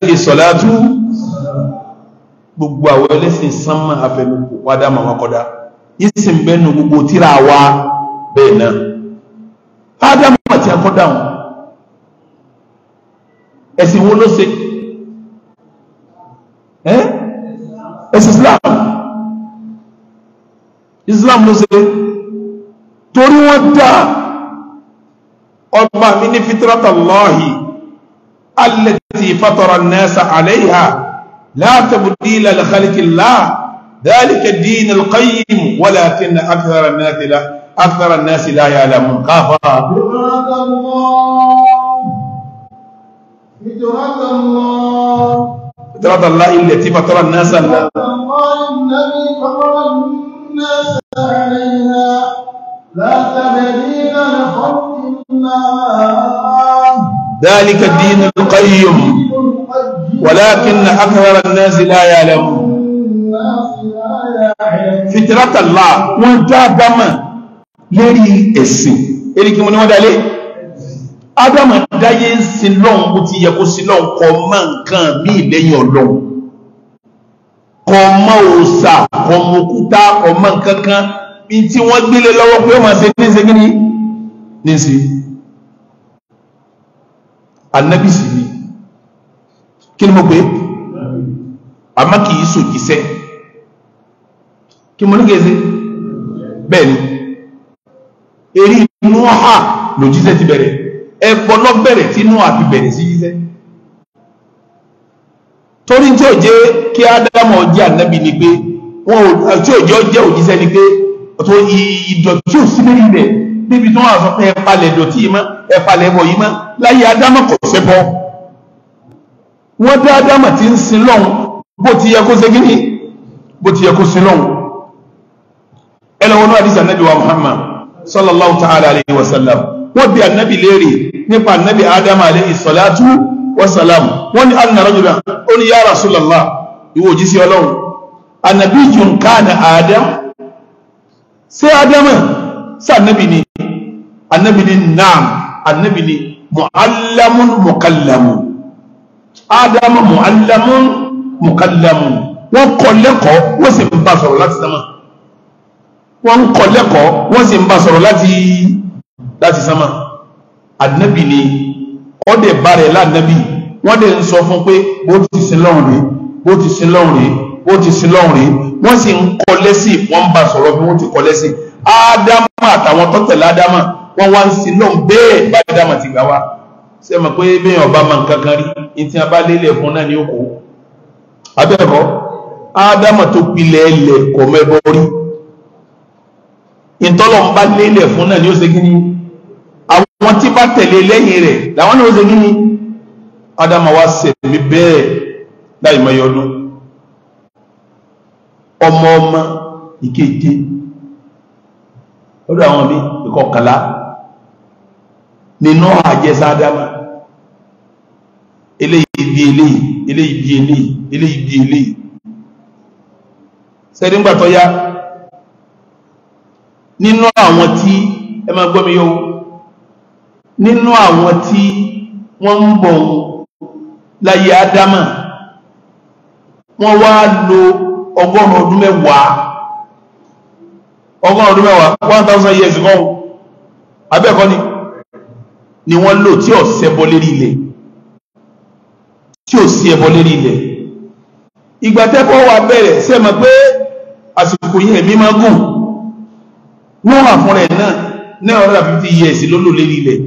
alayhi salatu gbogbo àwọn ẹlẹ́sìn sánmà afẹnukò wádá ma wọn kọ́dá ìsìn bẹ́nu gbogbo tíra wa bẹ́ẹ̀ náà Ádámù àti akọ́dá wọn ẹ̀sìn wo ló ṣe ẹ̀sìn Islam ló ṣe torí wọ́n dá ọba mi ní fitratallahi allati fatara an-nasa alayha la tabdila li khalqillah dhalika ad-din al-qayyim walakin akthara an-nasi la ya'lamun kafa fitratallahi allati fatara an-nasa عليها لا تبديل لخلق الله ذلك الدين القيم ولكن أكثر الناس لا يعلمون فطرة الله وانتظم لري السن èyí kí mo ní wọ́n dálé Ádámù dáyé sílọ́n bó ti yẹ kó sílọ́n kọ mọ́ nǹkan mí lẹ́yìn Ọlọ́run kọ mọ́ òòṣà kọ mọ́ òkúta kọ mọ́ nǹkan kan bí tí wọ́n gbélé lọ́wọ́ pé ó máa ṣe ní ṣe gíní ní sí Ànábì sí ni kí ni mo pé àmá kì í sòjíṣẹ́ kí mo ní gẹ̀ẹ́sẹ́ bẹ́ẹ̀ ni èrí inú ọ̀há lòjíṣẹ́ ti bẹ̀rẹ̀ ẹ̀pọ̀ lọ bẹ̀rẹ̀ tí inú àfi bẹ̀rẹ̀ sí jíṣẹ́ torí tí ò jẹ́ kí Ádámù jẹ́ Ànábì ni pé wọ́n tí ò jẹ́ òjíṣẹ́ ni pé ọ̀tọ̀ ìdọ̀tí ò sí méjì rẹ̀ níbi tí wọ́n á sọ pé ẹ̀pàlẹ̀ ìdọ̀tí yìí mọ́ ẹ̀pàlẹ̀ ẹbọ yìí mọ́ láyé Ádámù kò ṣẹbọ wọ́n dá Ádámù tí ń sin lọ́hun bó ti yẹ kó ṣe gíní bó ti yẹ kó sin lọ́hun ẹlọ́wọ́n náà àdísì Ànábì wa Muhammad sallallahu ta'ala alayhi wa sallam wọ́n bí Ànábì léèrè nípa Ànábì Ádámù alayhi salatu wa salam wọ́n ní anna rajulan ó ní ya Rasulallah ìwò òjísí Ọlọ́run anabiyyun kana Adam ṣé Ádámù sànábì ni Ànábì ni naam Ànábì ni mu'allamun mukallamun Ádámù mu'allamun mukallamun wọ́n kọ́ lẹ́kọ̀ọ́ wọ́n sì ń bá sọ̀rọ̀ láti sánmà wọ́n ń kọ́ lẹ́kọ̀ọ́ wọ́n sì ń bá sọ̀rọ̀ láti sánmà Ànábì ni ọdẹ bá rẹ̀ lánàbì wọ́n dẹ̀ ń sọ fún pé bó ti sin lọ́rùn rí bó ti sin lọ́rùn rí bó ti sin lọ́rùn rí wọ́n sì ń kọ́ lẹ́sìn wọ́n ń bá sọ̀rọ̀ bí wọ́n ti kọ́ lẹ́sìn Ádámù àtàwọn tó tẹ̀lé Ádámù wọ́n wá ń sin lọ́rùn bẹ́ẹ̀ bá Ádámù ti gbà wá ṣe mọ̀ pé bẹ́ẹ̀ ọba máa ń kankan rí ní tí a bá lélẹ̀ fún náà ní òkú abẹ́ẹ̀kọ́ Ádámù tó pilẹ̀ ẹlẹ̀ kọ̀ mẹ́bọ rí ìtọ́lọ̀ ń bá lélẹ̀ fún náà ní ó ṣe kí ni àwọn tí bá tẹ̀lé lẹ́yìn rẹ̀ láwọn ní ó ṣe gíní Ádámù wá sẹ̀mí bẹ́ẹ̀ láì mẹ́yọdún ọmọ ìkéje lọ́dọ̀ àwọn bí ìkọkànlá nínú àjẹsà Ádámù eléyìí bí eléyìí eléyìí bí eléyìí eléyìí bí eléyìí sẹ́dí ńgbà tó yá nínú àwọn tí ẹ máa gbọ́ mi yóò nínú àwọn tí wọ́n ń bọ̀ láyé Ádámù wọ́n wá lo 100 ọdún mẹ́wàá 1000 years ago abẹ́ẹ̀kọ́ ni wọ́n lò tí ò ṣẹbọ lérí ilẹ̀ tí ò sí ẹbọ lérí ilẹ̀ ìgbà tẹ́bọ̀ wà bẹ̀rẹ̀ sẹ́mọ̀ pé àsìkò yìí ẹ̀mí máa gùn wọ́n wà fún rẹ̀ náà 950 years ló lò lérí ilẹ̀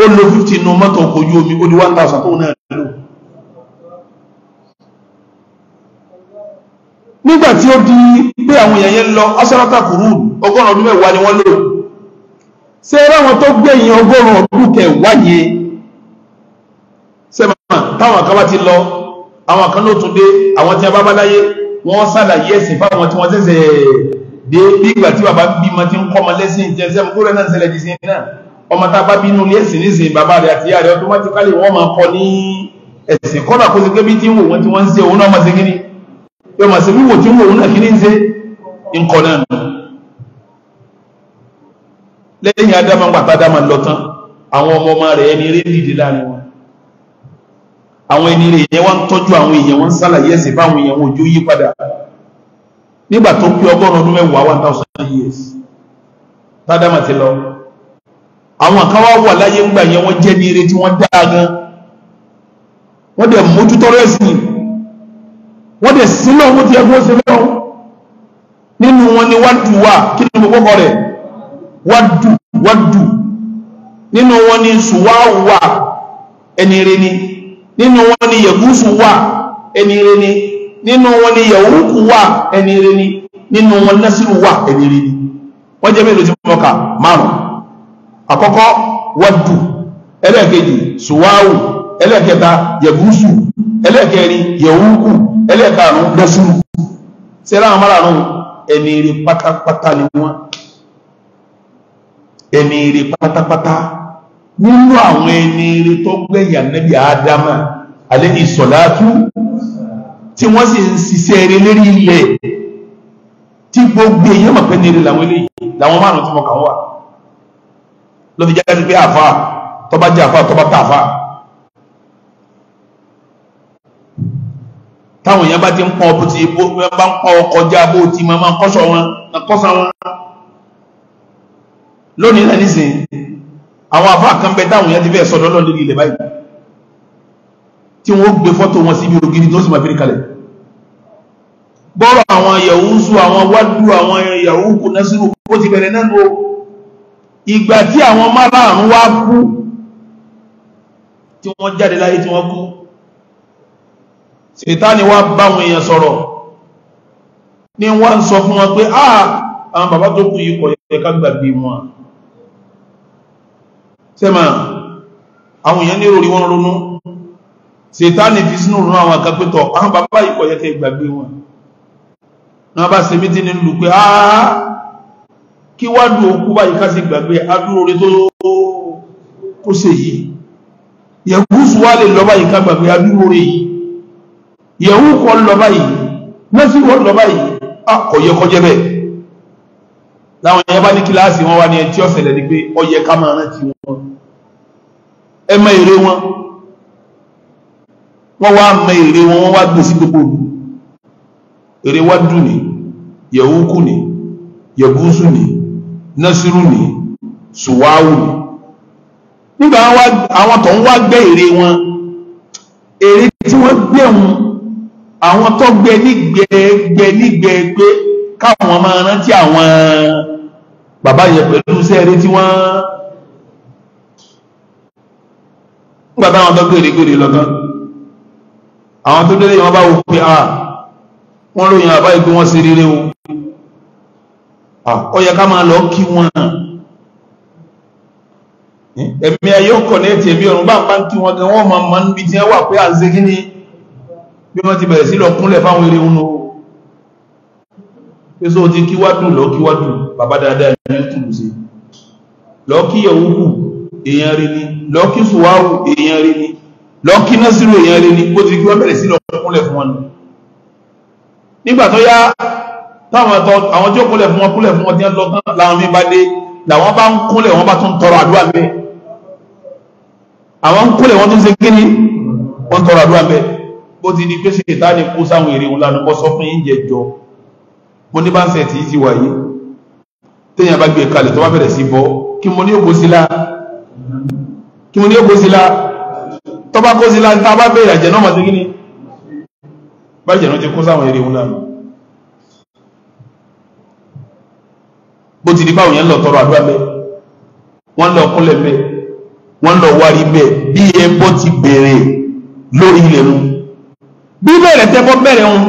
ó lo 50 nù mọ́tò ọkọ̀ ojú omi ó di 1000 tó náà lò nígbàtí ó di pé àwọn èèyàn yẹn lọ asárátà kùrú 100 ọdún mẹ́wàá ni wọ́n lò ṣé ráwọn tó gbẹ̀yìn 100 ọdún kẹwàá yẹn sẹ́mà táwọn kan bá ti lọ àwọn kan ló tún dé àwọn tí a bá bá láyé wọ́n sàlàyé ẹ̀sìn fáwọn tí wọ́n tẹ́sẹ̀ dé bí ìgbà tí bàbá bímọ tí ń kọ́ ọmọ lẹ́sìn jẹ́ sẹ́mù kúrẹ́ náà ṣẹlẹ̀ dì sí náà ọmọ tá bá bínú ní ẹ̀sìn nísìn bàbá rẹ̀ àti ìyá rẹ̀ automatically wọ́n máa kọ́ ní ẹ̀sìn kọ́nà kó sí pé bí tí ń wò wọ́n tí wọ́n ń ṣe òun náà máa ṣe kíní yóò máa ṣe wíwò tí ń wò òun náà kíní ń ṣe nǹkan náà lẹ́yìn Ádámù gbàtà Ádámù lọ tán àwọn ọmọ rẹ̀ ẹni rí dìde láàrin wọn àwọn ẹni rẹ̀ yẹn wọ́n ń tọ́jú àwọn èèyàn, wọ́n ń sálàyé ẹ̀sìn fáwọn èèyàn, wọn ò jó yí padà nígbà tó pé 100 1000 years tádàmà ti lọ. àwọn kan wá wà láyé ńgbà yẹn wọ́n jẹ́ ní eré tí wọ́n dáa gan, wọ́n dẹ̀ mójútọ́rọ̀ ẹ̀sìn, wọ́n dẹ̀ sílọ̀ wọ́n ti ẹgbẹ́ òsè lọ́wọ́. nínú wọn ni wádù wà, kí ni mo kọ́kọ́ rẹ̀ wádù. nínú wọn ni sùwáwù wà, ẹni eré ni. nínú wọn ni yẹ̀gúsù wà, ẹni eré ni. nínú wọn ni yẹ̀wúkù wà, ẹni eré ni. nínú wọn násìrù wà, ẹni eré ni. wọ́n jẹ́ mélòó tí wọ́n kà? 5. àkọ́kọ́ wádù, ẹlẹ́ẹ̀kejì sùwáwù, ẹlẹ́ẹ̀kẹta yẹ̀gúsù, ẹlẹ́ẹ̀kẹrin yẹ̀wúkù, ẹlẹ́ẹ̀karùn násìrù. sẹ́lá àwọn márùn-ún ẹni eré pátápátá ni wọ́n, ẹni eré pátápátá. nínú àwọn ẹni eré tó gbẹ̀yà Nábì Ádámà alayhi salatu, tí wọ́n sì ń ṣiṣẹ́ eré lérí ilẹ̀ tí gbogbo èèyàn mọ̀ pé ní eré làwọn eléyìí, làwọn márùn tí mo kà wà. ló fi jáde pé àfà tó bá jẹ́ àfà tó bá tà àfà, táwọn èèyàn bá ti ń pọ́n bó ti bá ń pọ́n kọjá bó ti máa kọ́sọ̀ wọn kọ́sọ̀ wọn. lónìí náà nísìn àwọn àfà kan bẹ táwọn èèyàn ti fẹ́ sọ́dọ̀ lọ́dún ilẹ̀ báyìí tí wọ́n gbé fọ́tò wọn síbi ògiri tó sì máa fi kalẹ̀. bọ́rọ̀ àwọn Yẹ̀húsù, àwọn Wádù, àwọn Yẹ̀húkù, Násírù ó ti bẹ̀rẹ̀ náà lọ. ìgbà tí àwọn márààrún wá kú, tí wọ́n jáde láyé tí wọ́n kú, Sètáni wá bá àwọn èèyàn sọ̀rọ̀ ní wọ́n ń sọ fún wọn pé àwọn bàbá tó kú yìí kò yẹ ká gbàgbé wọn. sẹ́mà àwọn èèyàn ní orí wọn ronú, Sètáni fi sínú ronú àwọn akẹ́pẹ́tọ̀ àwọn bàbá yìí kò yẹ ká gbàgbé wọn. wọ́n bá ṣe mítí ní lù pé kí Wádù òkú báyìí ká sì gbàgbé adúró orí tó ṣe yìí. Yẹ̀gúsù wá lè lọ báyìí ká gbàgbé adúró orí yìí. Yẹ̀wúkù lọ báyìí, Násírù lọ báyìí, kò yẹ kó jẹ́ bẹ́ẹ̀. láwọn èèyàn bá ní kíláàsì wọn wá ní ẹtí ọ̀sẹ̀lẹ̀ ní pé ó yẹ ká máa rántí wọn, ẹ mọ èrè wọn, wọ́n wá mọ èrè wọn, wọ́n wá gbé sí gbogbo òdu. èrè Wádù ní, Yẹ̀wúkù ní, Yẹ̀gúsù ní, Násírù ní, Sùwáwù ní. nígbà àwọn tó ń wá gbé èrè wọn, èrè tí wọ́n gbé wọn, àwọn tó gbé nígbẹ́ pé káwọn máa rántí àwọn bàbá yẹn pẹ̀lú sẹ́ẹ̀rẹ́ tí wọ́n nígbà táwọn tó gbèrè lọ́gán, àwọn tó délé wọn bá wò pé wọ́n ròyìn àbá ìpé wọ́n ṣe rere o, ó yẹ ká máa lọ kí wọn. ẹ̀mí ayé ọkọ̀ ní ẹ̀tì ẹ̀mí ọ̀run bá ń bá ń kí wọn gan wọ́n máa níbi tí wọ́n wà pé à ń ṣe kí ni bí wọ́n ti bẹ̀rẹ̀ sí lọ kúnlẹ̀ fáwọn eré wọn pé só ti kí Wádù lọ kí Wádù bàbá dáadáa ní túnbù sí, lọ kí Yẹ̀wúkù èèyàn rí ni, lọ kí Sùwáwù èèyàn rí ni, lọ kí Násírù èèyàn rí ni, bó ti kí wọ́n bẹ̀rẹ̀ sí lọ kúnlẹ̀ fún wọn. nígbà tó yá àwọn tí ó kúnlẹ̀ fún wọn tí wọ́n lọ tán láwọn mi bá dé, làwọn bá ń kúnlẹ̀ wọn bá tún tọrọ àdúrà bẹ́ẹ̀, àwọn ń kúnlẹ̀ wọn tún ṣe kí ni wọ́n tọrọ àdúrà bẹ́ẹ̀. bó ti di pé Sètáni kó sáwọn èrè wọn lánàá bọ́ sọ fún yín jẹjọ, mo ní bá ń sẹ̀ tí ti wà yìí téèyàn bá gbé kalẹ̀ tó bá bẹ̀rẹ̀ sí bọ́, kí mo ní ògbó sí lá tó bá kó sí lá tá bá bẹ̀rẹ̀ àjẹ́ náà mọ̀ sí kí ni bá jẹ̀ náà ti kó sáwọn èrè wọn lánàá. bó ti di báwọn yẹn lọ tọrọ àdúrà bẹ́ẹ̀, wọ́n lọ kúnlẹ̀ bẹ́ẹ̀, wọ́n lọ wárí bẹ́ẹ̀, bí ẹbọ ti bẹ̀rẹ̀ lórí ilẹ̀ nu. bí bẹ̀rẹ̀ tẹ́bọ́ bẹ̀rẹ̀ wọn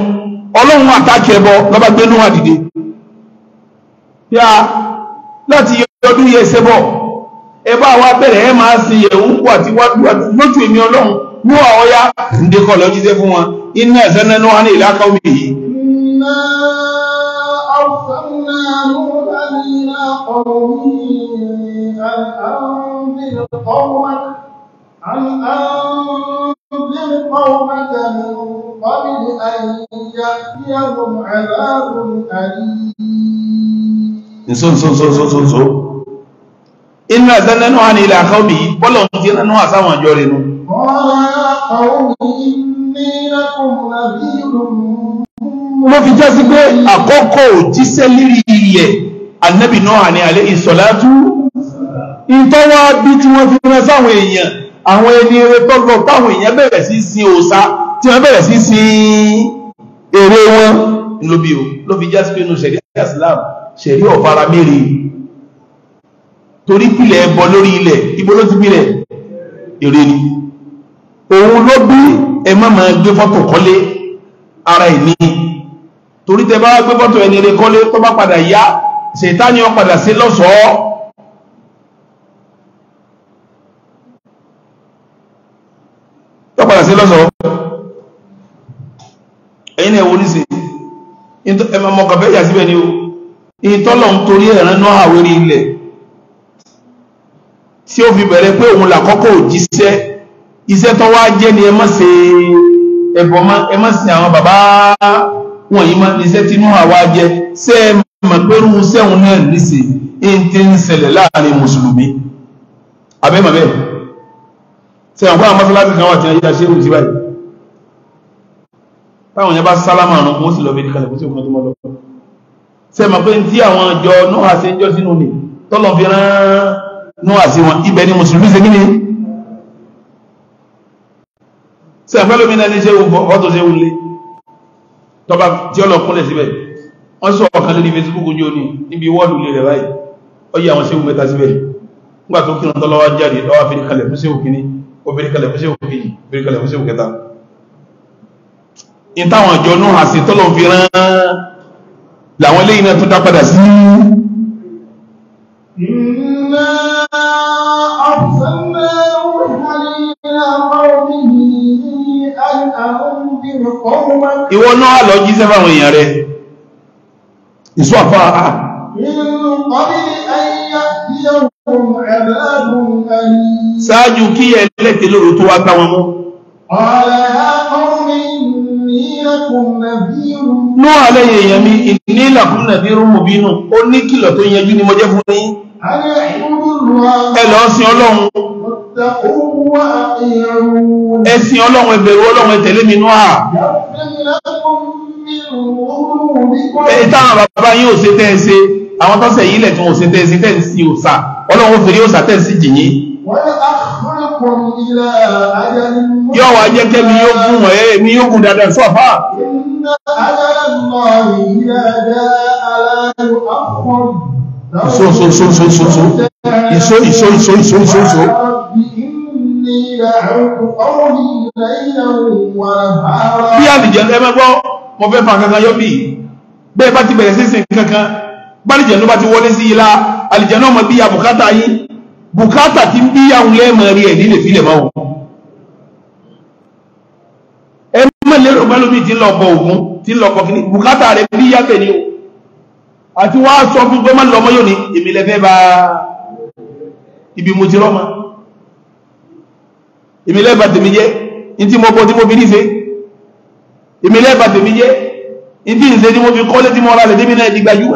Ọlọ́run àtàkì ẹbọ lọ́ba gbé Nóà dìde yá láti ọdún yẹ ṣẹbọ ẹbọ àwa bẹ̀rẹ̀ ẹ máa sin Yẹ̀wúkù àti Wádù àti lójú èmi Ọlọ́run ní ọ̀ọ́yá ǹdẹ́kọ̀ lọ jíṣẹ́ fún wọn. iná ẹ̀sẹ̀ náà wà ní ìlàkà omi yìí. أن أنذر قومك من قبل أن يأتيهم عذاب أليم. إنا أرسلنا نوحا إلى قومه قال لهم سيدنا نوح سامع جورينو. قال يا قوم إني لكم نذير ló fi jẹ́ sí pé àkọ́kọ́ òjíṣẹ́ lérí ilẹ̀ Ànábì Nuh ní alayhi salatu ìtọ́wà bí tí wọ́n fi rán sáwọn èèyàn àwọn ẹni eré tó lọ táwọn èèyàn bẹ̀rẹ̀ sí sin òòṣà tí wọ́n bẹ̀rẹ̀ sí sin ère wọn lóbi o ló fi jẹ́ sí pé inú ṣẹ̀rí Islam ṣẹ̀rí ọ̀fara mẹ́rin torí pìlẹ̀ ẹbọ lórí ilẹ̀ ibo ló ti pìlẹ̀ ère ni òun ló bí ẹ má máa gbé fọ́tò kọ́lé ara ìní torí tẹ bá gbé fọ́tò ẹni rẹ kọ́lé tó bá padà yá Ṣẹ̀tánì ó padà sí lọ́ṣọ̀ọ́ tó padà sí lọ́ṣọ̀ọ́ ẹ̀yin ẹ̀wọ́ nísìn ẹmọ kàfẹ́ yà síbẹ̀ ni o ìtọ́lọ̀ ń torí ẹ̀rán náà àwérí ilẹ̀ tí ó fi bẹ̀rẹ̀ pé òun làkọ́kọ́ òjíṣẹ́ iṣẹ́ tó wá jẹ́ ni ẹ má ṣe ẹbọ mọ́ ẹ má ṣe àwọn bàbá wọ̀nyí mọ́ iṣẹ́ tí Nuh wá jẹ́ ṣé ẹ mọ̀ pé irú sẹ́hun náà níṣe ń ti ń ṣẹlẹ̀ láàrin mùsùlùmí abẹ́mọ̀ bẹ́ẹ̀ ṣe àwọn àwọn mọ́sálásí kan wà tí wọ́n yíra ṣe é sí báyìí táwọn yẹn bá sálámà rán wọ́n sì lọ bí kalẹ̀ kó sí òkun tó mọ́ lọ ṣe mọ̀ pé tí àwọn ọjọ́ Nuh ṣe ń jọ sínú ni tọ́lọ̀ fi rán Nuh sí wọn ibẹ̀ ni mùsùlùmí ṣe kí ni ṣe àpẹẹlómi náà ní ṣe fọ́tò ṣe wulé tọba tí ó lọ kúnlẹ̀ síbẹ̀ wọ́n sọ ọ̀kan lórí Facebook ojú òní níbi wọ́ọ̀dù lè rẹ̀ báyìí ó yí àwọn ṣéwù mẹ́ta síbẹ̀ nígbà tó kírun tọ́lọ́wọ́ jáde lọ́wọ́ fi kalẹ̀ fún ṣéwù kíní ó fi kalẹ̀ fún ṣéwù kejì fi kalẹ̀ fún ṣéwù kẹta in táwọn àjọ Nuh àti tọ́lọ̀ fi rán làwọn eléyìí náà tó dá padà sí ìwọ náà lọ jíṣẹ́ fáwọn èèyàn rẹ̀ ìṣọ́ àfá ṣáájú kí ẹlẹ́tẹ̀ lóòrò tó wá gbá wọn mú Nuh àlẹ́yìn èèyàn mi inni lakum nadhirun mubin ó ní kìlọ̀ tó yẹjú ni mo jẹ́ fún yín ẹ lọ sìn Ọlọ́run ẹ̀sìn Ọlọ́run ẹbẹ̀rù Ọlọ́run ẹ̀tẹ̀lé mi Nuh táwọn bàbá yín ò ṣe tẹ́ ẹ ṣe àwọn tọ́sẹ̀ yìí lẹ̀ tí wọ́n ò ṣe tẹ́ ẹ ṣe tẹ́ ẹ sí òòṣà Ọlọ́run fèrè òòṣà tẹ́ ẹ sí jìnyín yóò wá jẹ́ kẹ́mi yóò gùn ẹ̀ mi yóò gùn dáadáa sọ àfá ìṣó bí àlìjẹ̀ ẹmẹ́gbọ́ mo fẹ́ fa kankan yọ́ bí bẹ́ẹ̀ bá ti bẹ̀rẹ̀ sí sin kankan bálìjẹ̀ ló bá ti wọlé sí ilá àlìjẹ̀ náà mọ̀ bí ya bùkátà yìí bùkátà tí ń bí yàwó lẹ́mọ̀ rí ẹ̀ nílé fílẹ̀ máa wọ́n ẹ mọ́ lérò mẹ́lómi tí ń lọ́pọ̀ ògún tí ń lọ́pọ̀ kìíní bùkátà rẹ̀ bí yàtẹ̀ ni o àti wá sọ fún pé má lọ́mọ yóò ní èmi lẹ́fẹ́ bá ibi mo ti rọ́mọ èmi lẹ́bà tèmi jẹ́ in tí mo bọ́ tí mo fi níṣe èmi lẹ́bà tèmi jẹ́ in tí ìṣe tí mo fi kọ́lé tí mo rà lẹ̀ débi náà di gbajú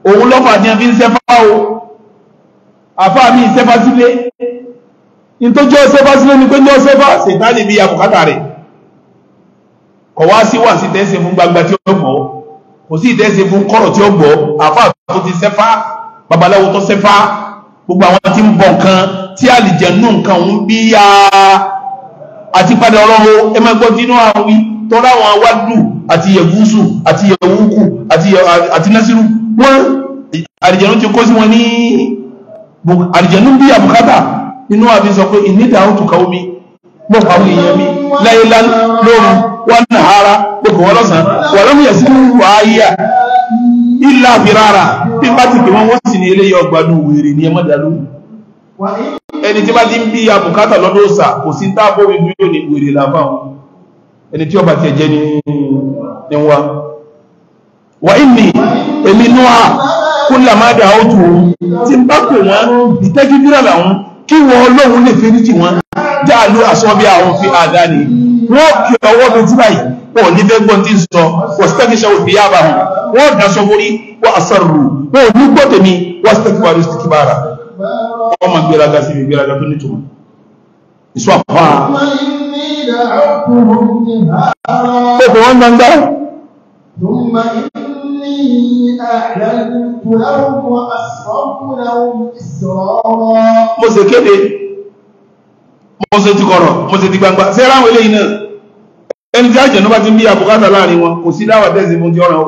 òun lọ́fà tí a fi ń sẹ́fà o àfáà mi ìsẹ́fà sílé in tó jẹ́ ọsẹ́fà sílé ni pé ní ọsẹ́fà ṣètánì bí àbùkátà rẹ̀ kọ̀ wá sí wà sí tẹ́sẹ̀ fún gbangba tí ó gbọ́ kò sí ìtẹ́sẹ̀ fún kọ́rọ̀ tí ó gbọ́ àfáà tó ti sẹ́fà babaláwo tó sẹ́fà gbogbo àwọn tí ń bọ̀ nǹkan tí àlìjẹ̀nú nǹkan ń bí ya àti padà ọlọ́run ẹ máa gbọ́ dínú àwí tọ́lá àwọn awádù àti yẹ̀gúsù àti yẹ̀wúkù àti násírù wọ́n àlìjẹ̀nú ti kó sí wọn ní àlìjẹ̀nú bí àbùkátà nínú àbí sọ pé ìnídà ó tùkà omi mọ́ àwọn èèyàn mi láyé lóru wọ́n nà ara gbogbo wọn lọ́sàn wọ́n lọ́mú yẹ̀ sí wàáyà ìlà àfirara bí bá ti pè wọ́n sì ní eléyọ ọgbàdùn wèrè ní ẹmọ́ dàlú ẹni tí bá ti ń bí àbùkátà lọ́dọ̀ òsà kò sí tábó ìlú yóò ní wèrè làbáwọn ẹni tí ọba ti ẹ̀jẹ́ ní wá wà ní èmi Nuh kúnlẹ̀ máa dà ó tù ú tí ń bá pè wọ́n ìtẹ́jú dúrà làwọn kí wọ́n Ọlọ́run lè fẹ́ níjì wọn dáàlú àṣọ bí àwọn fi àdá ni wọ́n kí ọwọ́ mi tí báyìí wọ́n ní fẹ́ gbọ́n tí ń sọ wọ́n sítẹ́kìṣẹ́ òfì yá bá wọn wọ́n dáṣọ mórí wọ́n àṣàrù wọ́n ní gbọ́tẹ̀ mi wọ́n sítẹ́kìwárí stíkìbára wọ́n ma gbéraga sí gbéraga tó nítumọ̀ ìṣọ́ àpá دعوتهم جهارا ثم إني أعلنت لهم وأسررت لهم إسرارا. mo ṣe kéde mo ṣe ti kọ̀rọ̀ mo ṣe ti gbangba ṣé ráwọn eléyìí náà ẹni tí àjẹ̀nú bá ti ń bí àbùkátà láàrin wọn kò sí dáwà tẹ́sí fún ti ọ̀ràn o.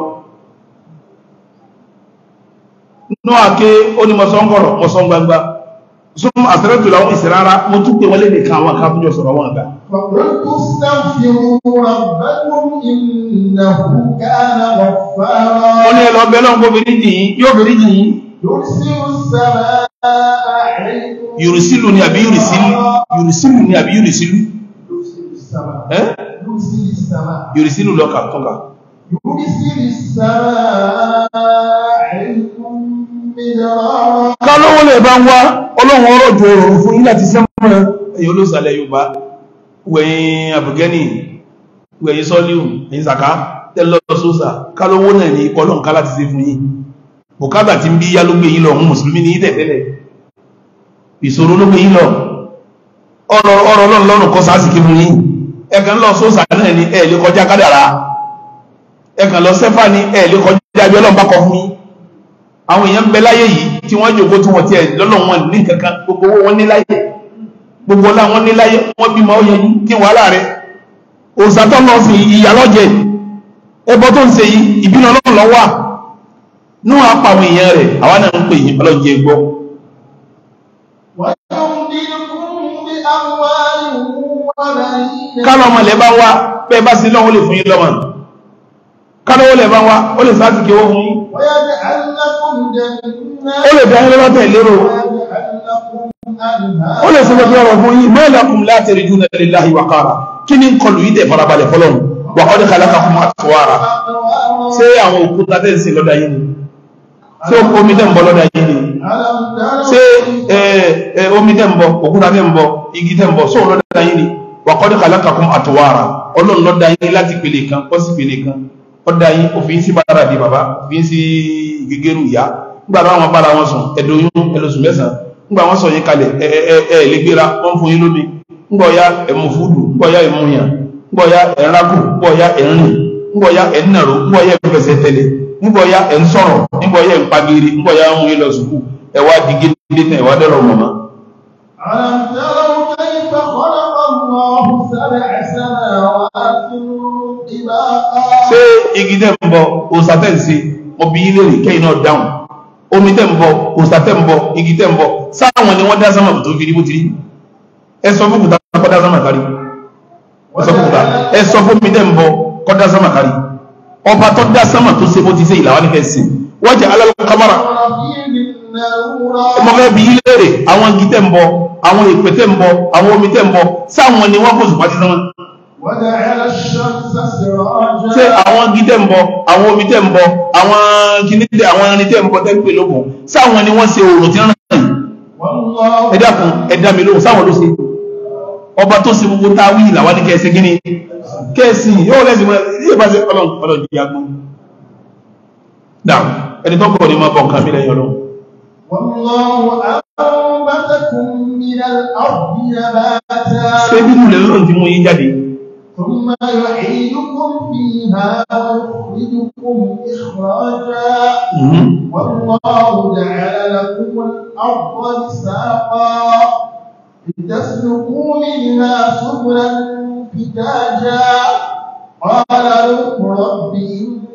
nú àké ó ní mo sọ ń kọ̀rọ̀ mo sọ ń gbangba súnmọ́ àṣírẹ́tù làwọn ìṣẹ̀rára mo tún pé wọ́n lè nìkan àwọn akábújọ sọ̀rọ̀ wọn àgbà. فقلت استغفروا ربكم إنه كان غفارا. ó ní ẹlọ bẹ́ẹ̀ lọ́n kó fi níjì yín yóò fi níjì yín. يرسل السماء عليكم. yùrùsílù ni àbí yùrùsílù yùrùsílù ni àbí yùrùsílù. يرسل السماء. ẹ́ يرسل السماء. yùrùsílù lọ́kà tọ́ka. يرسل السماء عليكم مدرارا. kálówó lè bá ń wá ọlọ́run ọrọ̀ jù ọrọ̀ fún yín láti sẹ́mọ́ ẹ̀yìn olóòsàlẹ̀ Yorùbá wẹ̀yìn àbùgẹ́nì wẹ̀yìn sọ́líù ẹ̀yìn sàká tẹ́lọ sósà kálówó náà ní ọlọ́run ká láti ṣe fún yín bùkátà tí ń bí yá ló gbé yín lọ ọ̀hún mùsùlùmí ní tẹ̀tẹ́lẹ̀ ìṣòro ló gbé yín lọ ọ̀rọ̀ ọlọ́run lọ́rùn kọ́ sásìkí fún yín ẹ̀kan lọ sósà náà ní ẹ̀ lè kọjá kádàrá ẹ̀kan lọ sẹ́fà ní ẹ̀ lè kọjá bí ọlọ́run bá kọ fún yín àwọn èèyàn ń bẹ láyé yìí tí wọ́n jòkó tí wọ́n ti ẹ̀ lọ́lọ́ wọn ní kankan gbogbo owó wọn ní láyé gbogbo ọlá wọn ní láyé wọ́n bímọ ó yẹ kí wàhálà rẹ̀ òsàtọ́ lọ sí ìyà lọ́jẹ̀ ẹbọ tó ń ṣe yìí ìbínú ọlọ́run lọ́wọ́ ní wọn apá àwọn èèyàn rẹ̀ àwa náà ń pè yín ọlọ́jẹ̀ gbọ́. kálọ̀ ọmọ ilẹ̀ bá wá bẹ́ẹ̀ bá sí lọ́wọ́ lè fún yín lọ́mọ kálọ̀ ó lè bá wá ó lè sáà kí owó fún yín ó lè dá ẹlẹ́wọ́ tẹ̀ lérò ó lè sọ́jọ́ bí ọ̀rọ̀ fún yí ma lakum la tarjuna lillahi waqara kí ní kọlù yí tẹ̀ farabalẹ̀ fọ́lọ́run wa qad khalaqakum atwara ṣé àwọn òkúta tẹ́ ń ṣe lọ́dà yìí ni ṣé omi tẹ́ ń bọ lọ́dà yìí ni ṣé omi tẹ́ ń bọ òkúta tẹ́ ń bọ igi tẹ́ ń bọ sóò lọ́dà yìí ni wa qad khalaqakum atwara ọlọ́run lọ́dà yìí láti pele kan kọ́ sí pele kan ọ̀dà yìí òfin sí bára di bàbá òfin sí gẹ́gẹ́rù ìyá nígbàtí àwọn bára wọn sùn ẹ̀dọ̀yún ẹlòsùn mẹ́sàn nígbà wọn sọ yín kalẹ̀ lè gbéra wọ́n fún yín lómi ńgbọ̀ya ẹ̀mù fúdù ńgbọ̀ya ẹ̀múyàn ńgbọ̀ya ẹ̀rákù ńgbọ̀ya ẹ̀rìn ńgbọ̀ya ẹ̀nàró ńgbọ̀ya ẹ̀fẹsẹ̀ tẹ̀lẹ̀ ńgbọ̀ya ẹ̀ńsọ̀rọ̀ ńgbọ̀ya ẹ̀ńpagiri ńgbọ̀ya ń yín lọ sùkú ẹ̀wà dìgídé tẹ̀ ẹ̀wà dẹ̀rọ̀ mọ̀mọ́. ṣé igi tẹ̀ ń bọ òsàtẹ̀ǹsì ọbí ilé rè kẹ́yìn náà dáhùn omi tẹ́ ń bọ òsà tẹ́ ń bọ igi tẹ́ ń bọ sáwọn ni wọ́n dá sánmà tó fi rí bó ti rí ẹ sọ fún kùtà kọ́ dá sánmà kárí ẹ sọ fún mi tẹ́ ń bọ kọ́ dá sánmà kárí ọba tó dá sánmà tó ṣe bó ti ṣe ìlàwọ́ ní fẹ́ sí wọ́n jẹ́ alẹ́ kámárà ọmọ fẹ́ bí ilé rè àwọn igi tẹ́ ń bọ àwọn ìpè tẹ́ ń bọ àwọn omi tẹ́ ń bọ sáwọn ni wọ́n kó sùpá sí sánmà ṣé àwọn gídẹ̀ ń bọ àwọn omi tẹ́ ń bọ àwọn kìnnìtẹ̀ àwọn ẹni tẹ́ ń bọ tẹ́ ń pè lókun sáwọn ni wọ́n ṣe oòrùn tí ń rán yìí ẹ dákun ẹ dá mi lóhùn sáwọn ló ṣe ọba tó ṣe gbogbo táwí ìlàwọ́ ní kẹsẹ̀ gíní kẹsì yóò lẹ́sìn mọ́ ilé bá ṣe ọlọ́run jí agbó dáhùn ẹni tó kọ̀ ní máa bọ̀ nǹkan mi lẹ́yìn ọlọ́run. ṣé bínú lè lóhùn tí mo yí jáde. ثم يعيدكم فيها ويخرجكم إخراجا والله جعل لكم الأرض بساطا لتسلكوا منها سبلا فجاجا قال لوط رب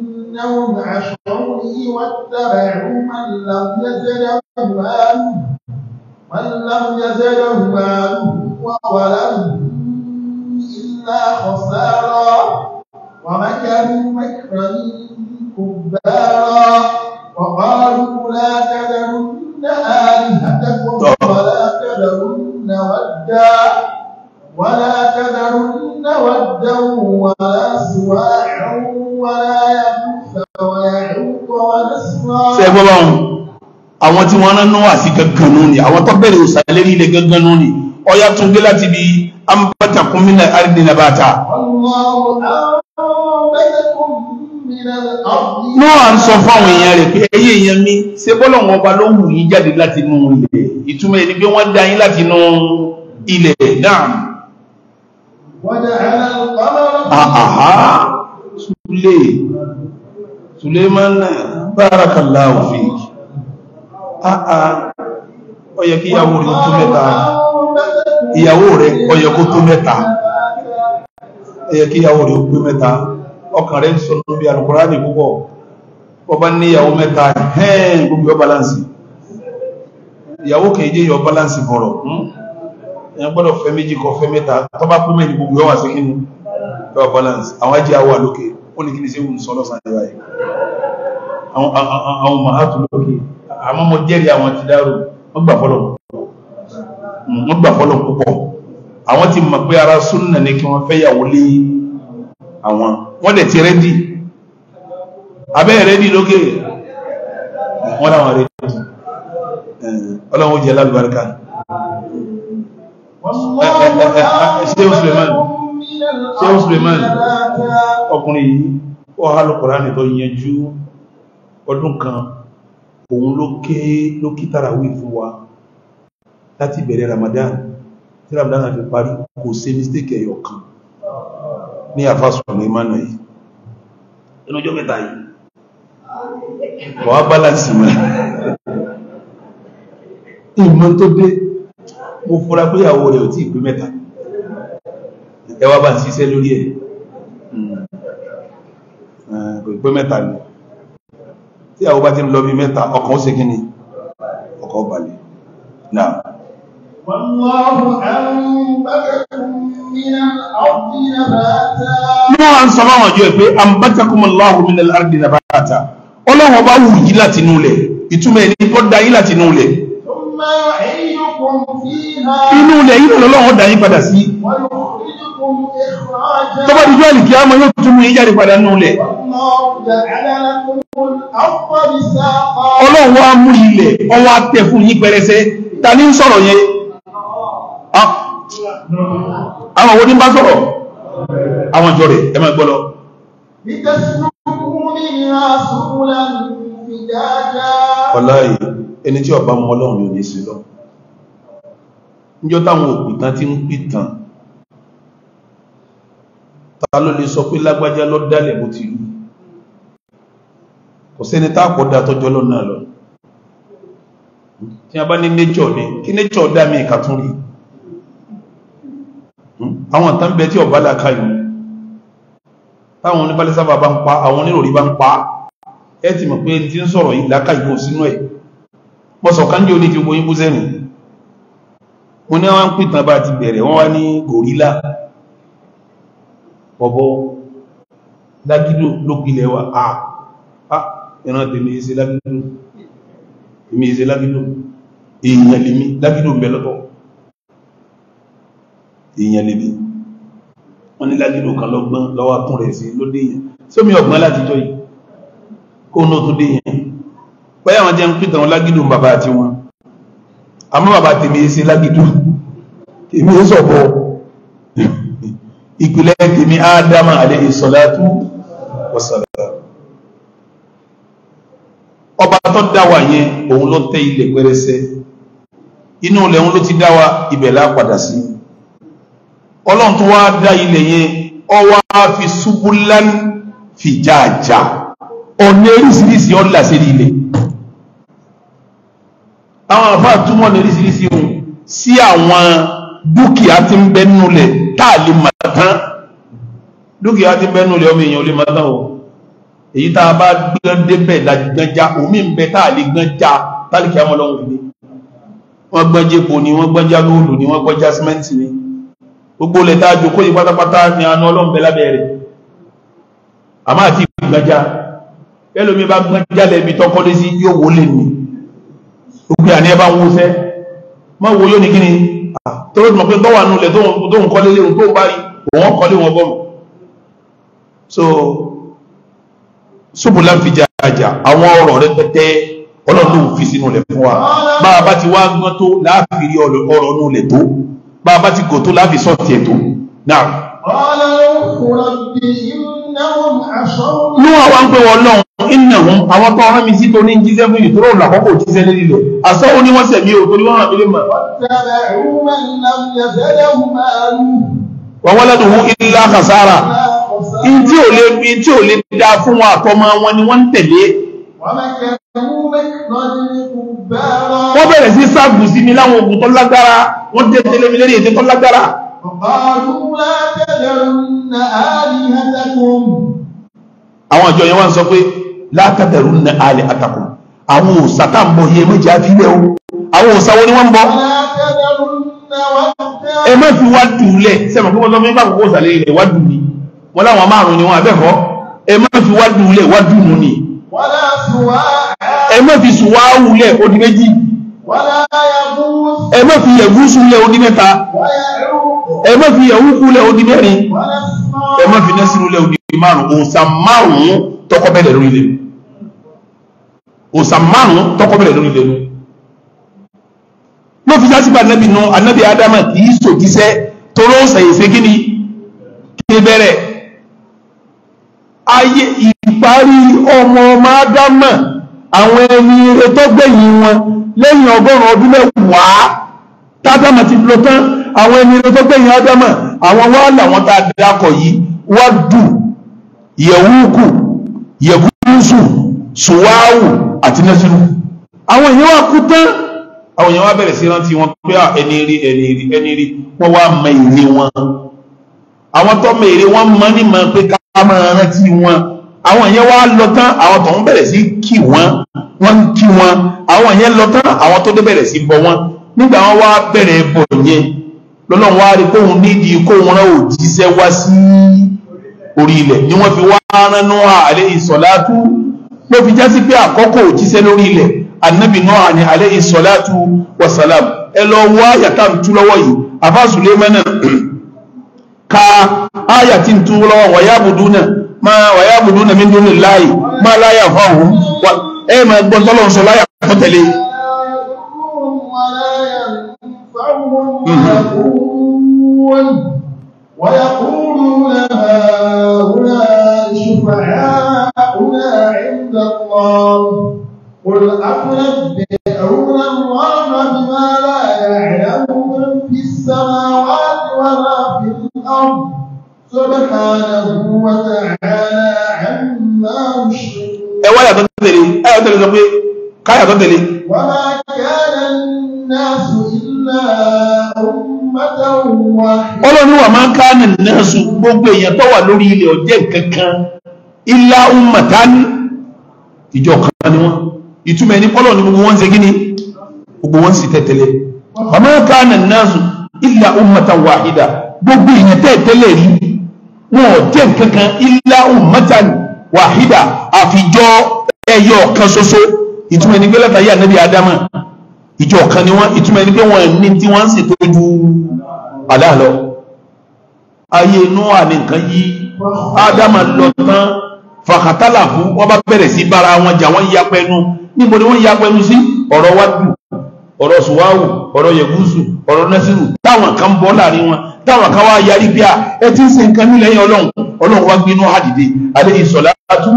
إنهم عصوني واتبعوا من لم يزده ماله وولده إلا خسارا ومكروا مكرا كبارا وقالوا لا تذرن آلهتكم ولا تذرن ودا ولا سواعا ولا يغوث ويعوق ونسرا. àwọn tí wọ́n rán wá sí gangan ní àwọn tó bẹ̀rẹ̀ òsàlérí ilẹ̀ gangan ní ọya tún gbé láti bí ambatakum min al-ardi nabata náà à ń sọ fáwọn èèyàn rẹ̀ pé ẹyẹ èèyàn mi ṣe bọ́lọ̀ wọn ọba ló wù yín jáde láti inú ilẹ̀ ìtumọ̀ ẹni pé wọ́n dá yín láti inú ilẹ̀ náà وجعل القمر Suleiman barakallahu fik. Ó yẹ kí ìyàwó rẹ̀ tó mẹ́ta. Ìyàwó rẹ̀ ó yẹ kó tó mẹ́ta. Ó yẹ kí ìyàwó rẹ̀ ó pé mẹ́ta. Ọkàn rẹ̀ sọ bí Al-Qur'ani púpọ̀. Ó bá ní ìyàwó mẹ́ta, gbogbo yọ balance. Ìyàwó kejì yọ balance bọ̀rọ̀. Èyàn gbọ́dọ̀ fẹ́ méjì kó fẹ́ mẹ́ta. Tó bá pé méjì gbogbo yọ wà sí kíni? Yọ balance. Àwọn ajé àwọ̀ lókè. Ó ní kí ni sí òun sọ lọ́sàn àjẹ́wà yìí. Àwọn mahatu lókè. Àmọ́ mo jẹ́rìí àwọn ti dárò. Wọ́n gbà fọ́lọ̀ púpọ̀. Àwọn ti mọ̀ pé ara súnnà ní kí wọ́n fẹ́ yàwó lé àwọn. Wọ́n dẹ̀ ti rẹ́dì. Abẹ́ rẹ́dì lókè. Wọ́n láwọn rẹ́dì. Ọlọ́run jẹ́ lálùbáríkà. Ṣé Suleiman ọkùnrin yìí ó há Al-Qur'ani tó yẹnjú ọdún kan òun ló kí tarawih fún wa láti bẹ̀rẹ̀ Ramadan tí Ramadan fi parí kò ṣe mistake ẹyọ kan ní àfá Suleiman yìí inú ọjọ́ mẹ́ta yìí wọ́n balance mọ́ ìmọ̀ tó dé mo fura pé ìyàwó rẹ̀ ò tí ìpé mẹ́ta ẹwà bá ń ṣiṣẹ́ lórí ẹ̀ kò ìpé mẹ́ta ni tí ìyàwó bá ti ń lọ bí mẹ́ta ọkàn ó ṣe kí ni ọkàn ó balẹ̀ náà wọ́n sọ máa wọ́n jọ ẹ̀ pé ambatakumullahu minal ardi nabata ọlọ́wọ́ bá wù yí láti inú ilẹ̀ ìtumọ̀ ẹni tó dá yí láti inú ilẹ̀ inú ilẹ̀ yí lọ́wọ́ dá yí padà sí tó bá dìjọ́ àlìkí àmọ́ yóò tún mú ìjáde padà nínú ilẹ̀ ọlọ́wọ́ á mú ilẹ̀ ọwọ́ á tẹ̀ fún yí pẹrẹsẹ ta ní sọ̀rọ̀ yẹn àwọn owó ní bá sọ̀rọ̀ àwọn ìjọ rẹ̀ ẹ máa gbọ́ lọ. Wàláhì ẹni tí ọba mọ Ọlọ́run yóò ní sí lọ níjọ́ táwọn òpìtàn ti ń pìtàn ta ló lè sọ pé lágbájá lọ dálẹ̀ bó ti rí kò sẹ́ni tá àpọ̀dá tọ́jọ́ lọ náà lọ tí a bá ní nature ní kí nature dá mi ìkà tún rí àwọn tán bẹ tí ọba làkà yìí táwọn oníbálẹ̀ sábà bá ń pa àwọn oníròrí bá ń pa ẹ ti mọ̀ pé tí ń sọ̀rọ̀ yìí làkà yìí sínú ẹ̀ mọ́sọ̀ kánjẹ́ oní ti gbóyìn bú sẹ́rìn mo ní wọ́n ń pìtàn bá ti bẹ̀rẹ̀ wọ́n wá ní gòrílà ọ̀bọ lágídò lópilẹ̀ wa ìran tèmi ìṣe lágídò èèyàn lèmi lágídò ń bẹ lọ́tọ̀ èèyàn lèmi wọ́n ní lágídò kan lọ́gbọ́n lọ́wọ́ tún rẹ̀ sí ló dé yẹn sómi ọ̀gbọ́n láti jọ yìí kó náà tó dé yẹn báyà wọn jẹ́ ń pìtàn lágídò bàbá àti wọn àmọ́ bàbá tèmi ìṣe lágídò tèmi ń sọ̀bọ̀ ìpìlẹ̀ tèmi Ádámà alayhi salatu wassalam ọba tó dáwà yẹn òun ló tẹ́ ilẹ̀ pẹ́rẹsẹ inú ilẹ̀ òun ló ti dáwà ibẹ̀ la padà sí ọlọ́run tó wá dá ilẹ̀ yẹn ọ wá fi subulan fijaja ọ̀nà eríṣiríṣi ọ̀là sí ilẹ̀ àwọn àfáà túmọ̀ ní eríṣiríṣi ohun sí àwọn dúkìá tí ń bẹ nínú ilẹ̀ táà lè máa tán dúkìá tí ń bẹ nínú ilẹ̀ ọmọ èèyàn lè máa tán o èyí tá a bá gbọ́n débẹ̀ lágbọ́njá omi ń bẹ táà lè gbọ́njá tálíkì àmọ́ lọ́wọ́ fi dé wọ́n gbọ́njá epo ni wọ́n gbọ́njá góòlù ni wọ́n gbọ́njá símẹ́ǹtì ni gbogbo ilẹ̀ tá a jòkó yìí pátápátá ni àánú Ọlọ́run bẹ lábẹ́ rẹ̀ àmọ́ àti gbọ́njá ẹlòmí bá gbọ́njá lẹ́bi tọ́kọ́lé sí yóò wọlé ni gbogbo àní ẹ bá ń wọ́sẹ́ mọ́ wo yóò ní kíni tó ló mọ̀ pé tọ́wà nulẹ̀ tó ń kọ́lé léhun tó bá rí òun kọ́lé wọn bọ́mù so ṣùgbọ́n fi jájá àwọn ọ̀rọ̀ rẹ̀ pẹ́tẹ́ Ọlọ́run fi sínú ilẹ̀ fún wa bá a bá ti wá gbọ́n tó láàfin ọ̀rọ̀ nulẹ̀ tó bá a bá ti gò tó láàfi sọ́ọ̀tì ẹ̀ tó náà ní àwọn ń pè wọ́n lọ́wọ́ innahum àwọn tó rán mi sí tó ní jíṣẹ́ fún ìtòrò làkọ́kọ́ jíṣẹ́ lérí lẹ̀ àsọ́wó ní wọ́n sẹ̀mí o torí wọ́n rán mi lé mọ̀ wa waladuhu illa khasara tí ò lè dá fún wọn àtọmọ wọn ni wọ́n ń tẹ̀lé. Wọ́n bẹ̀rẹ̀ sí sáàbù sí mi láwọn ogun tó lágbára, wọ́n dé tẹ́lẹ̀ mi lérí ètè tó lágbára. Àwọn àjọ yẹn wọ́n sọ pé la tadharunna alihatakum, àwọn òòṣà tá ń bọ yẹ méjì àfilẹ̀ o, àwọn òòṣà wo ni wọ́n ń bọ? Ẹ má fi wá dùúlẹ̀, sẹ́mọ̀ pé wọ́n sọ fún ìgbà kókó òsàlẹ̀ ilẹ̀ wá dùn ní wọ́n láwọn márùn-ún ni wọ́n abẹ́kọ́. Ẹ má fi wá dùúlẹ̀ wá dùnú ni, ẹ má fi sùwáwùlẹ̀ ó di méjì, ẹ má fi yẹ̀gúsùlẹ̀ ó di mẹ́ta, ẹ má fi yẹ̀wúkúlẹ̀ ó di mẹ́rin, ẹ má fi nẹ́sìrúlẹ̀ ó di márùn-ún. Òòṣà márùn-ún tọ́kọ́ bẹ̀rẹ̀ lórí ilẹ̀, òòṣà márùn-ún tọ́kọ́ bẹ̀rẹ̀ lórí ilẹ̀ ló fi jásí bá ànábì nù. Ànábì Ádámà kì í sòjíṣẹ́ toró ṣèyíṣẹ́ kí ni kí bẹ̀rẹ̀ ayé ìparí ọmọ Ádámà. Àwọn ẹni ire tó gbẹ̀yìn wọn lẹ́yìn 100 ọdún mẹ́wàá tádámà ti lọ tán, àwọn ẹni ire tó gbẹ̀yìn Ádámà àwọn wá làwọn tá a dákọ̀ yìí, Wádù, Yẹ̀wúkù, Yẹ̀gúsù, Sùwáwù àti Nẹ́sìrù. Àwọn èèyàn wá kú tán, àwọn èèyàn wá bẹ̀rẹ̀ sí rántí wọn pé ẹni rí wọ́n wá mọ èrè wọn. Àwọn tó mọ èrè wọn mọ ní mọ pé ká máa rántí wọn. Àwọn èèyàn wá lọ tán, àwọn tó ń bẹ̀rẹ̀ sí kí wọ́n ń kí wọn. Àwọn èèyàn lọ tán, àwọn tó dé bẹ̀rẹ̀ sí bọ wọn. Nígbà wọn wá bẹ̀rẹ̀ bọ̀ yẹn lọ́lọ́run wá rí kóhun nídìí kóhun rán òjíṣẹ́ wá sí orí ilẹ̀ ni wọ́n fi wá rán Nuha alayhi salatu. Ló fi já sí pé àkọ́kọ́ òjíṣẹ́ lórí ilẹ̀ Ànábì Nuha ni alayhi salatu wassalam. Ẹ lọ wọ àyàtà ń tú lọ́wọ́ yìí, àfáà Sùlẹ́mánà ka àyà tí ń tú lọ́wọ́ wayabuduna min dunillahi ma la yanfa'uhum ẹ máa gbọ́ tọ́lọ́ sọ láyà tó tẹ̀lé. ويقولون هؤلاء شفعاؤنا عند الله قل أتنبئون الله بما لا يعلم في السماوات ولا في الأرض سبحانه وتعالى عما يشركون. ولا تدري كايا تدري وما كان الناس إلا أمة واحدة. Ọlọ́run wa ma kana an-nasu gbogbo èèyàn tó wà lórí ilẹ̀ ọ̀jẹ́ kankan illa ummatan ìjọ kan ni wọ́n. Ìtumọ̀ ẹni Ọlọ́run ni gbogbo wọn ṣe gíní gbogbo wọn sì tẹ̀tẹ̀lẹ̀. Wa ma kana an-nasu illa ummatan wahida gbogbo èèyàn tẹ̀tẹ̀lẹ̀ rí wọn ọ̀jẹ́ kankan illa ummatan wahida àfijọ́ ẹyọ kan ṣoṣo. Ìtumọ̀ ẹni pé látàrí Ànábì Ádámà ìjọ kan ni wọ́n. Ìtumọ̀ ẹni pé wọ́n ní tí wọ́n sì tó ju Allah lọ. Ayé Nuha ní nǹkan yí Ádámà lọ tán fàkàtàlà fún wọ́n bá bẹ̀rẹ̀ sí bára wọn jà, wọ́n ya pẹnu. Níbo ni wọ́n ya pẹnu sí? Ọ̀rọ̀ Wádù, ọ̀rọ̀ Sùwáwù, ọ̀rọ̀ Yẹ̀gúsù, ọ̀rọ̀ Nẹ́sìrù. Táwọn kan bọ́ láàrin wọn, táwọn kan wá yarí bí ẹ ti ń ṣe nǹkan ní lẹ́yìn Ọlọ́run wá gbé Nuha dìde alayhi salatu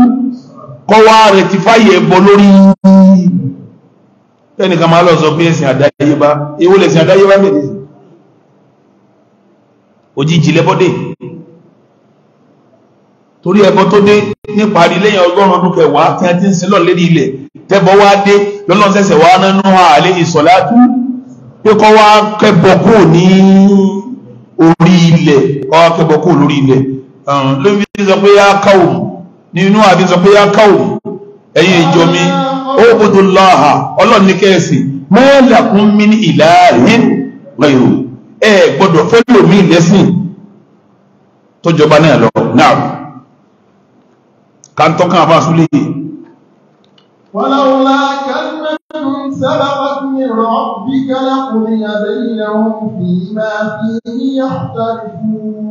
kọ́ wá rẹtifáyì ẹbọ lórí ẹnìkan máa lọ sọ pé ẹ̀sìn àdáyébá. Èwo lẹ̀sìn àdáyébá bẹ̀rẹ̀ òjijì lẹ́bọ́dé torí ẹbọ tó dé níparí lẹ́yìn 100 ọdún kẹwàá tí a ti ń sin lọ lérí ilẹ̀ tẹ́bọ wá dé lọ́nà sẹ́sẹ̀ wá nánú alayhi salatu pé kọ́ wá kẹ́bọ kò ní orí ilẹ̀, kọ́ wá kẹ́bọ kò lórí ilẹ̀. Lóbi sọ pé yá káwò nínú àbí sọ pé yá káwò ẹ̀yin ìjọ mi ubudullaha Ọlọ́run ní kẹ́ẹ̀sì ma lakum min ilahin ghayru ẹ gbọ́dọ̀ fẹ́lò mí lẹ́sìn tó jọba náà lọ. Náà ká ń tọ́kàn àbá súlé ولولا كلمة سبقت من ربك لقضي بينهم فيما فيه يختلفون.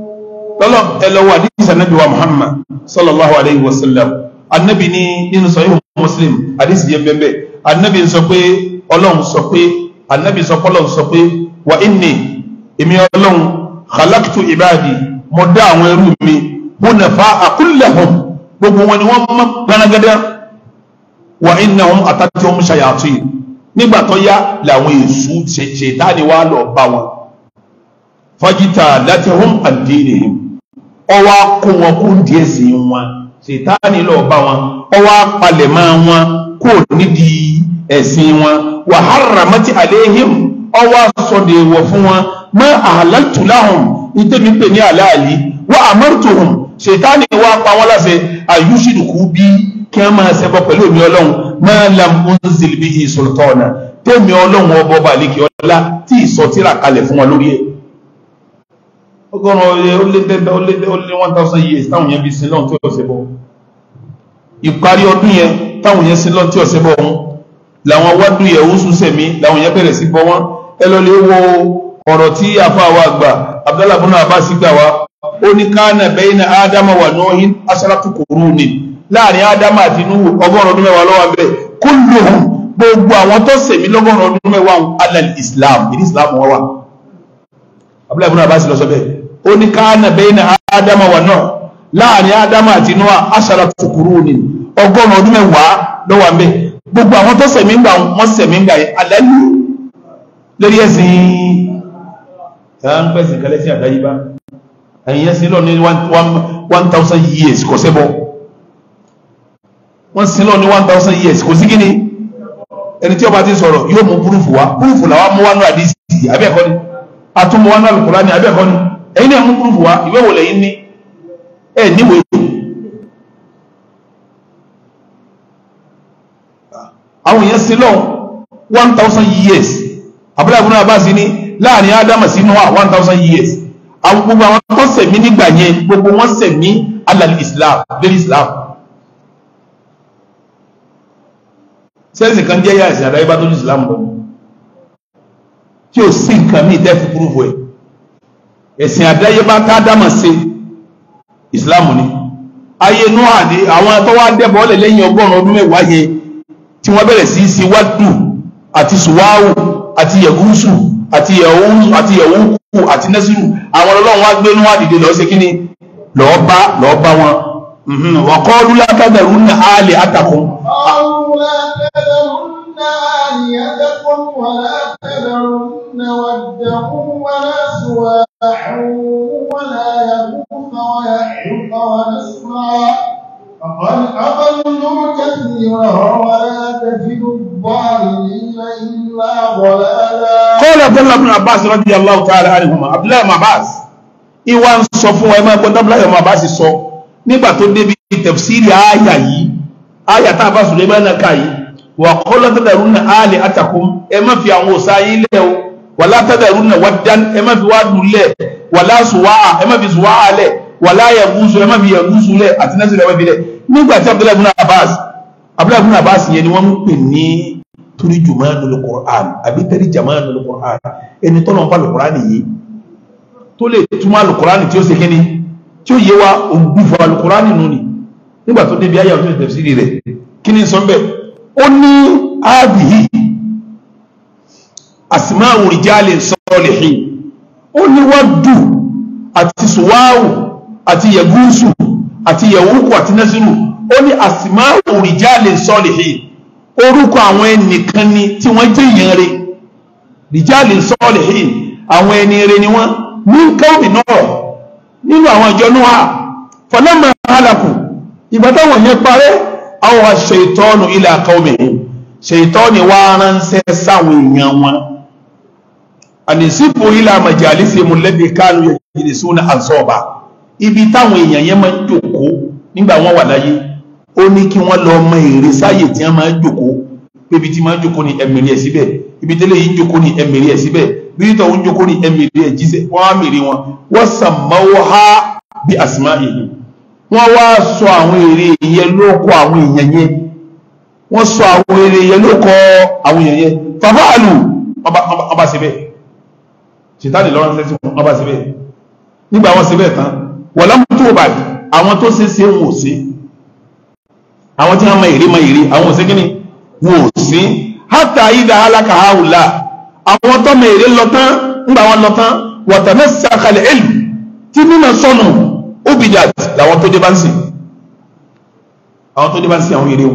lọ́lọ́ ẹlọ́wọ́ àdíṣẹ́ Ànábì wa Muhammad sallallahu alayhi wa sallam. Ànábì ní nínú Sahih Muslim àdíṣẹ́ yẹn bẹ́ẹ̀ Ànábì sọ pé Ọlọ́run sọ pé Ànábì sọ pé Ọlọ́run sọ pé wa inni èmi Ọlọ́run khalaqtu ibadi mo dá àwọn ẹrú mi hunafa'a kullahum gbogbo wọn ni wọ́n mọ́ gánagádá wa innahum atatuhum shayatin nígbà tó yá làwọn èṣù ṣètáni wá lọ bá wọn fajitalatahum an dinihim ọwọ́ kó wọn kó díẹ̀ sí wọn ṣètáni lọ bá wọn ọwọ́ palẹ̀mọ́ wọn kó nídìí ẹ̀sìn wọn wa harramati alayhim ọwọ́ sọ̀dẹ̀ wọ̀ fún wọn ma ahlaltu lahum ìtẹ́mi pè ní àlàálì wa amartuhum ṣètáni wá pa wọn láṣẹ ayushriku bí kí wọ́n máa ṣẹbọ pẹ̀lú mi ọlọ́run ma lam unzil bihi sultana tẹ́mi ọlọ́run ọba ọba àlekè ọlá tí ìsọtíra kalẹ̀ fún wọn lórí ẹ̀ ọgọ́rùn ó lé 1000 years táwọn yẹn bí sin lọ́n tí ó ṣẹbọ ìparí ọdún yẹn táwọn yẹn sin lọ́n tí ó ṣẹbọ wọn làwọn wádùn yẹ̀ ó sún sẹ̀mí làwọn yẹn bẹ̀rẹ̀ sí bọ wọn ẹ lọ lè wo ọ̀rọ̀ tí àfáà wa àgbà Abdullah ibn Abbas gbà wá ó ní kana bayna Ádámà wà Nuhin asharatu quruni láàrin Ádámà àti Nuhu ọgọ́rùn ọdún mẹ́wàá ló wà ńbẹ̀ kulluhum gbogbo àwọn tó sẹ̀mí lọ́gọ́rùn ọdún mẹ́wàá alal Islam ìdí Islam wọn wà Abdullah ibn Abbas lọ sọ bẹ́ẹ̀ ó ní kana bayna Ádámà wà Nuh láàrin Ádámà àti Nuhu asharatu quruni ọgọ́rùn ọdún mẹ́wàá ló wà ńbẹ̀ gbogbo àwọn tó sẹ̀mí gbà wọ́n sẹ̀mí gbà yẹn alẹ́lú lórí ẹ̀sìn ń pẹ̀sìn kalẹ̀ sí àdáyébá ẹ̀yìn yẹn sí lọ ní 1000 years kò sẹ́bọ̀ wọ́n sí lọ ní 1000 years kò sí kíní ẹni tí ó bá ti sọ̀rọ̀ yóò mú púrúfù wá púrúfù làwọn mú wánú àdísì abẹ́ẹ̀kọ́ ni atúmọ̀ wánú Al-Qur'ani abẹ́ẹ̀kọ́ ni ẹ̀yin náà mú púrúfù wá ìwé wò lẹ́yìn ní ẹ̀ níwèé àwọn èèyàn sí lọ 1000 years Abdullah ibn Abbas ní láàrin Ádámà sí Nóà 1000 years àwọn gbogbo àwọn tó sẹ̀mí nígbà yẹn gbogbo wọn sẹ̀mí alal Islam lórí Islam sẹ́ẹ̀sì kan jẹ́ yá ẹ̀sìn àdáyébá tó ní Islam lọ tí ó sì nǹkan mí dẹ́fi púrúfù ẹ̀ ẹ̀sìn àdáyébá tá Ádámà ṣe Islam ni ayé Nóà ní àwọn tó wá dẹ́bọ̀ọ́lẹ̀ lẹ́yìn ọgọ́rùn ọdún mẹ́wàá yẹn tí wọ́n bẹ̀rẹ̀ sí sí wádù àti sùwáwù àti yẹ̀gúúsù àti yẹ̀wúkù àti nẹ́sìrù àwọn ọlọ́run wá gbé ní wá dìde lọ sí kíní lọ́ọ́ bá wọn wa qalu la tadharunna alihatakum ولا تذرن ودا ولا سواعا ولا يغوث ويحيق ونسرا فقد أضلوا كثيرا ولا تجد الظالمين إلا ضلالا. قال عبد الله بن عباس رضي الله تعالى عنهما عبد الله بن عباس ìwà ń sọ fún wa ẹ máa gbọ́dọ̀ Abdullahi ibn Abbas sọ nígbà tó débi tafsiri àyà yìí àyà tá a bá sùn lé mẹ́rin ká yìí wa qala tadharunna alihatakum ẹ má fi àwọn òsà yín lẹ̀ o wala tadharunna waddan ẹ má fi wádùn lẹ̀ wala suwa'a ẹ má fi suwa'a lẹ̀ wala yaghus ẹ má fi yaghus lẹ̀ àti nẹ́sì ẹ má fi lẹ̀ nígbà tí Abdullahi ibn Abbas yẹn ni wọ́n ń pè ní turjumanul Qur'an àbí tarjumanul Qur'an ẹni tọ́lọ̀ ń fa Al-Qur'an yìí tó lè túmọ̀ Al-Qur'an tí ó ṣe kíní tí ó yé wa ògbúfọ̀ Al-Qur'an nínú ni nígbà tó débi ayé ọdún tafsiri rẹ̀ kí ni sọ bẹ́ẹ̀ ó ní ààbìhì asma'u rijalin salihin ó ní wádù àti sùwáwù àti yẹgúsù àti yẹwúkù àti nẹ́sìrù ó ní asma'u rijalin salihin orúkọ àwọn ẹnìkan ni tí wọ́n jẹ́ èèyàn rẹ̀ rijalin salihin àwọn ẹni rẹ̀ ni wọ́n ní káwì náà nínú àwọn ìjọ Nóà falamma halaku ìgbà táwọn yẹn parẹ́ àwọn aṣ-ṣaitanu ila qawmihim ṣaitani wá ránṣẹ́ sáwọn èèyàn wọn àníṣípò ila majalisihim alladhi kanu yajlisuna ansaba ibi táwọn èèyàn yẹn máa ń jòkó nígbà wọn wà láyé ó ní kí wọ́n lọ mọ èrè sáyè tí wọ́n máa ń jòkó pé ibi tí máa ń jòkó ní ẹ̀mìrì ẹ̀ síbẹ̀ ibi tẹ́lẹ̀ yìí ń jòkó ní ẹ̀mìrì ẹ̀ síbẹ̀ bíríta ń jókòó ní ẹmìrì ẹ̀ jíṣẹ́ wọ́n á mìírí wọn wọ́n sàmáwá bí asma'ihi wọ́n wá sọ àwọn èrè ìyẹn lókọ àwọn èèyàn yẹn wọ́n sọ àwọn èrè ìyẹn lókọ àwọn èèyàn yẹn fàfáàlù ọba síbẹ̀ ṣètàlì lọ́rọ̀ sẹ́sí ọba síbẹ̀ nígbà wọ́n síbẹ̀ tán wọ́n lọ́mú tó bá àwọn tó ṣe ṣe wò sí àwọn tí wọ́n mọ èrè àwọn òsè kíni wò sí hátà ìdá alákà áwùlá àwọn tọ́mọ èrè lọ́tán ńgbà wọn lọ́tán wọ̀tàmẹ́ sàkàlẹ̀ ẹ̀lù tí mímọ̀ sọ́nù obìdàt làwọn tó dé bá ń sìn àwọn èrè o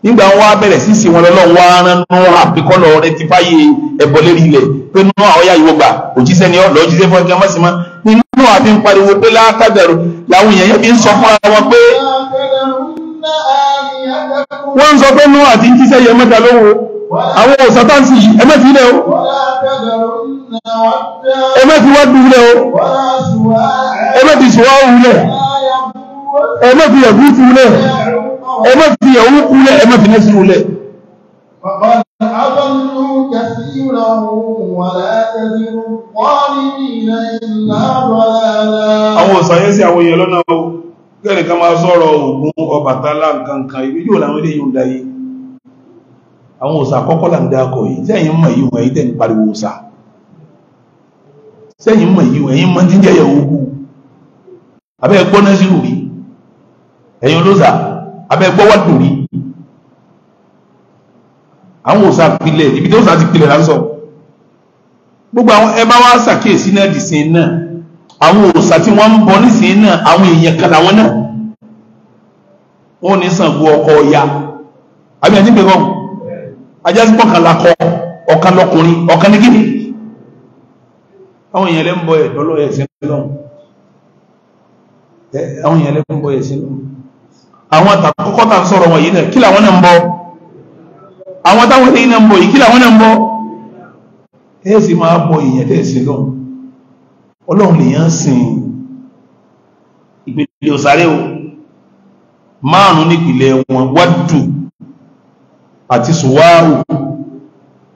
nígbà wọn wá bẹ̀rẹ̀ sí sí wọn lọ́lọ́run wá rán Nóà pé kọ́ lọ rẹ ti fáyé ẹbọ lérí ilẹ̀ pé Nóà ọ̀yá ìwọ gbà òjíṣẹ́ ni ọ̀lọ́ òjíṣẹ́ fún ẹgbẹ́ mọ́sí mọ́ ní Nóà fi ń pariwo pé látàdàrú làwọn èèyàn yẹn fi ń sọ fúnra wọn pé wọ́n ń sọ pé Nóà ti ń jíṣẹ́ yẹn mẹ́ta lówó àwọn òsàtánsì ẹmẹ́fì ilẹ̀ o ẹmẹ́fì wá dúró o ẹmẹ́fì ṣùwáwù ilẹ̀ ẹmẹ́fì yẹ̀gútù ilẹ̀ ẹmẹ́fì yẹ̀wúkú ilẹ̀ ẹmẹ́fì nẹ́sìrù ilẹ̀ àwọn òsàyẹ́ sí àwọn èèyàn lọ́nà o gẹ́rẹ̀ ká máa sọ̀rọ̀ Ògún Ọbàtálá nǹkan ibi yóò láwọn ilé yóò dáyé àwọn òsà àkọ́kọ́ là ń dákọ̀ yìí sẹ́yìn mọ̀ yìí wọ̀nyí tẹ́ ń pariwo òsà sẹ́yìn mọ̀ yìí wọ̀nyí mọ́ jíjẹ́ yẹ̀ ogun abẹ́ gbọ́ náà sí rí ẹ̀yìn olóòsà abẹ́ gbọ́ wádùn rí àwọn òsà pilẹ̀ ibi tí òsà ti pilẹ̀ láńsọ gbogbo àwọn ẹbá wá sàkíyèsí náà dìsín náà àwọn òsà tí wọ́n ń bọ nísìn náà àwọn èèyàn kan làwọn náà wọ́n ní Ṣàngó ọkọ̀ ọya àbí ẹni gbẹ̀gbọ́ ajásípọ̀ kan lakọ ọ̀kan lọkùnrin ọ̀kan ní gíní àwọn èèyàn lẹ́ ń bọ ẹ̀dọ́lọ́ ẹ̀sìn lọ́wọ́ àwọn èèyàn lẹ́ ń bọ ẹ̀sìn lọ́wọ́ àwọn àtàkọ́kọ́ tà ń sọ̀rọ̀ wọ̀nyí náà kí làwọn náà ń bọ àwọn táwọn èèyàn náà ń bọ yìí kí làwọn náà ń bọ ẹ̀ sì máa bọ èèyàn tẹ̀sìn lọ́wọ́ ọlọ́run lèyàn sìn ìpìlẹ̀ òsàrẹ́ o márùn nípìlẹ̀ wọn wádù àti sùwáàrù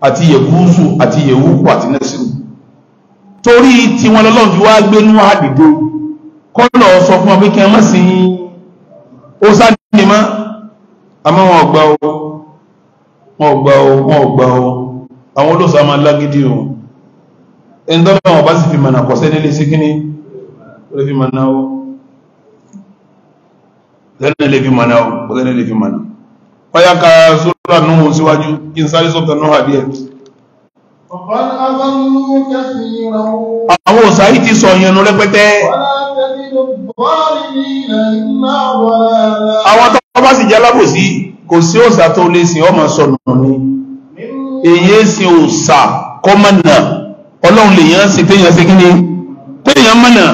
àti yẹ̀gúúsù àti yẹ̀wúkù àti nẹ́sìrù torí tí wọn lọ́lọ́run fi wá gbé ní àdìdó kọ́lọ̀ sọ fún ọmọ ikẹ́ mọ́sí ó sáàdì má àmọ́ wọn ọgbà o àwọn olóòsà máa lágídí o ẹni tọ́lọ́ wọn bá sì fi mọ̀nà kọ̀sẹ́ nílé sí kíní ó lè fi mọ̀nà ó lẹ́nà lè fi mọ̀nà ó lẹ́nà lè fi mọ̀nà ọya ka sóra Nuhu síwájú kí n sáré sọ́tọ̀ Nuhu àdíẹ̀ àwọn òsàáyí ti sọ ìyẹnu rẹpẹtẹ àwọn tó bá sì jẹ́ alábòsí kò sí òsà tó lè sìn ọmọ sọ̀nà ní èyí sí òsà kọ́mọ̀nà ọlọ́run lè yán sí téèyàn sí kí ni téèyàn mọ̀nà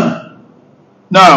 náà